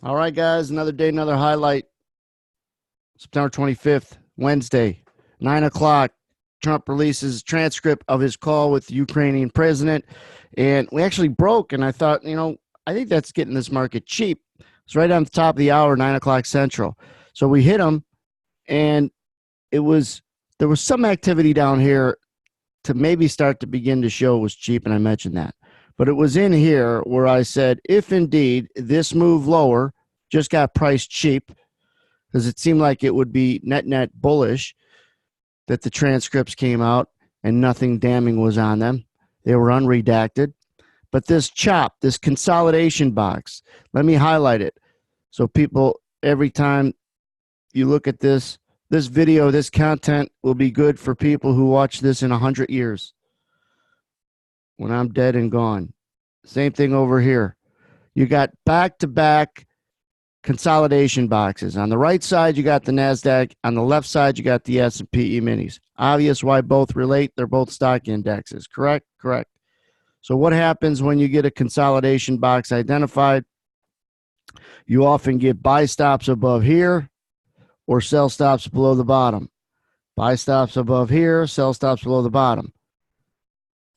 All right, guys, another day, another highlight. September 25th, Wednesday, 9 o'clock. Trump releases transcript of his call with the Ukrainian president. And we actually broke, and I thought, I think that's getting this market cheap. It's right on the top of the hour, 9 o'clock Central. So we hit them, and there was some activity down here to maybe start to begin to show it was cheap, and I mentioned that. But it was in here where I said, if indeed this move lower just got priced cheap, because it seemed like it would be net bullish that the transcripts came out and nothing damning was on them. They were unredacted. But this chop, this consolidation box, let me highlight it. So people, every time you look at this video, this content will be good for people who watch this in 100 years when I'm dead and gone. Same thing over here. You got back-to-back consolidation boxes. On the right side, you got the NASDAQ. On the left side, you got the S&P E-minis. Obvious why both relate. They're both stock indexes. Correct? Correct. So what happens when you get a consolidation box identified? You often get buy stops above here or sell stops below the bottom. Buy stops above here, sell stops below the bottom.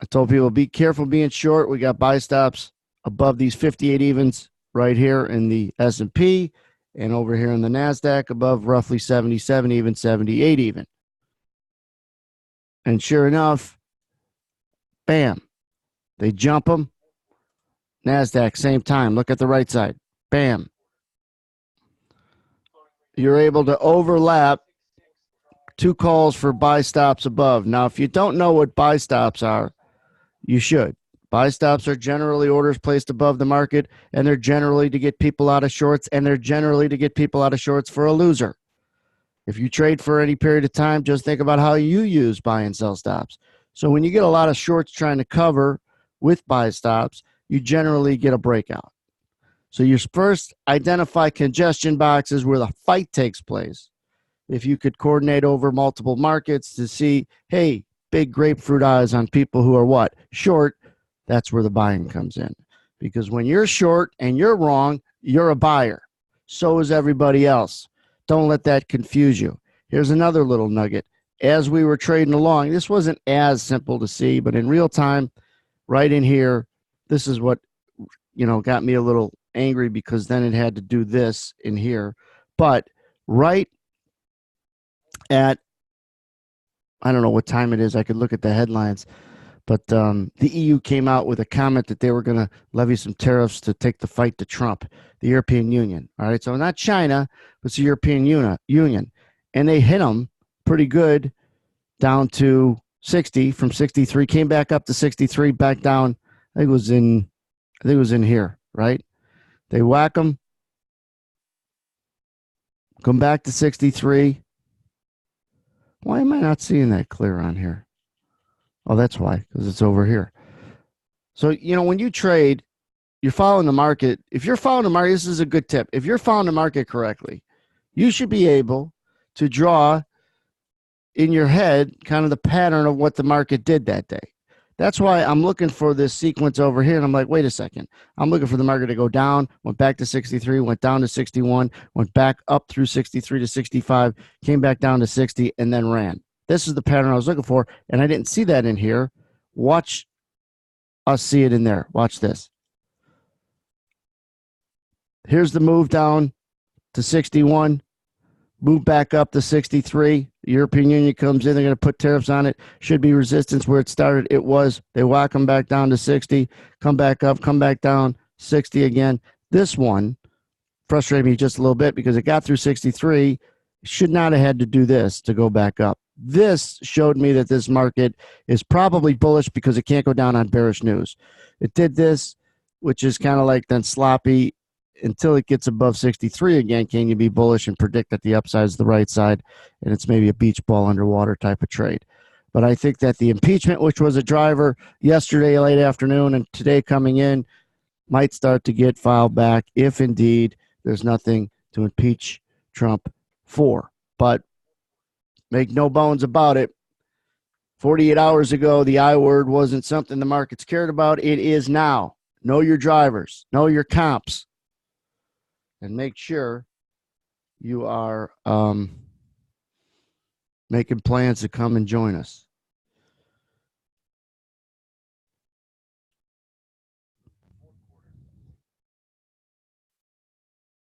I told people, be careful being short. We got buy stops above these 58 evens right here in the S&P and over here in the NASDAQ above roughly 77 even, 78 even. And sure enough, bam, they jump them. NASDAQ, same time. Look at the right side. Bam. You're able to overlap two calls for buy stops above. Now, if you don't know what buy stops are, you should. Buy stops are generally orders placed above the market, and they're generally to get people out of shorts, and they're generally to get people out of shorts for a loser. If you trade for any period of time, just think about how you use buy and sell stops. So when you get a lot of shorts trying to cover with buy stops, you generally get a breakout. So you first identify congestion boxes where the fight takes place. If you could coordinate over multiple markets to see, hey, big grapefruit eyes on people who are what? Short. That's where the buying comes in. Because when you're short and you're wrong, you're a buyer. So is everybody else. Don't let that confuse you. Here's another little nugget. As we were trading along, this wasn't as simple to see, but in real time, right in here, this is what, got me a little angry, because then it had to do this in here. But right at, I don't know what time it is. I could look at the headlines. But the EU came out with a comment that they were going to levy some tariffs to take the fight to Trump, the European Union. All right, so not China, but it's the European Union. And they hit them pretty good down to 60 from 63, came back up to 63, back down. I think it was in here, right? They whack them, come back to 63. Why am I not seeing that clear on here? Oh, that's why, because it's over here. So, when you trade, you're following the market. If you're following the market, this is a good tip. If you're following the market correctly, you should be able to draw in your head kind of the pattern of what the market did that day. That's why I'm looking for this sequence over here. And I'm like, wait a second. I'm looking for the market to go down, went back to 63, went down to 61, went back up through 63 to 65, came back down to 60, and then ran. This is the pattern I was looking for, and I didn't see that in here. Watch us see it in there. Watch this. Here's the move down to 61, move back up to 63. The European Union comes in. They're going to put tariffs on it. Should be resistance where it started. It was. They whack them back down to 60, come back up, come back down, 60 again. This one frustrated me just a little bit because it got through 63. Should not have had to do this to go back up. This showed me that this market is probably bullish because it can't go down on bearish news. It did this, which is kind of like then sloppy until it gets above 63 again. Can you be bullish and predict that the upside is the right side and it's maybe a beach ball underwater type of trade? But I think that the impeachment, which was a driver yesterday late afternoon and today coming in, might start to get filed back if indeed there's nothing to impeach Trump for. But make no bones about it, 48 hours ago, the I word wasn't something the markets cared about. It is now. Know your drivers. Know your comps. and make sure you are making plans to come and join us.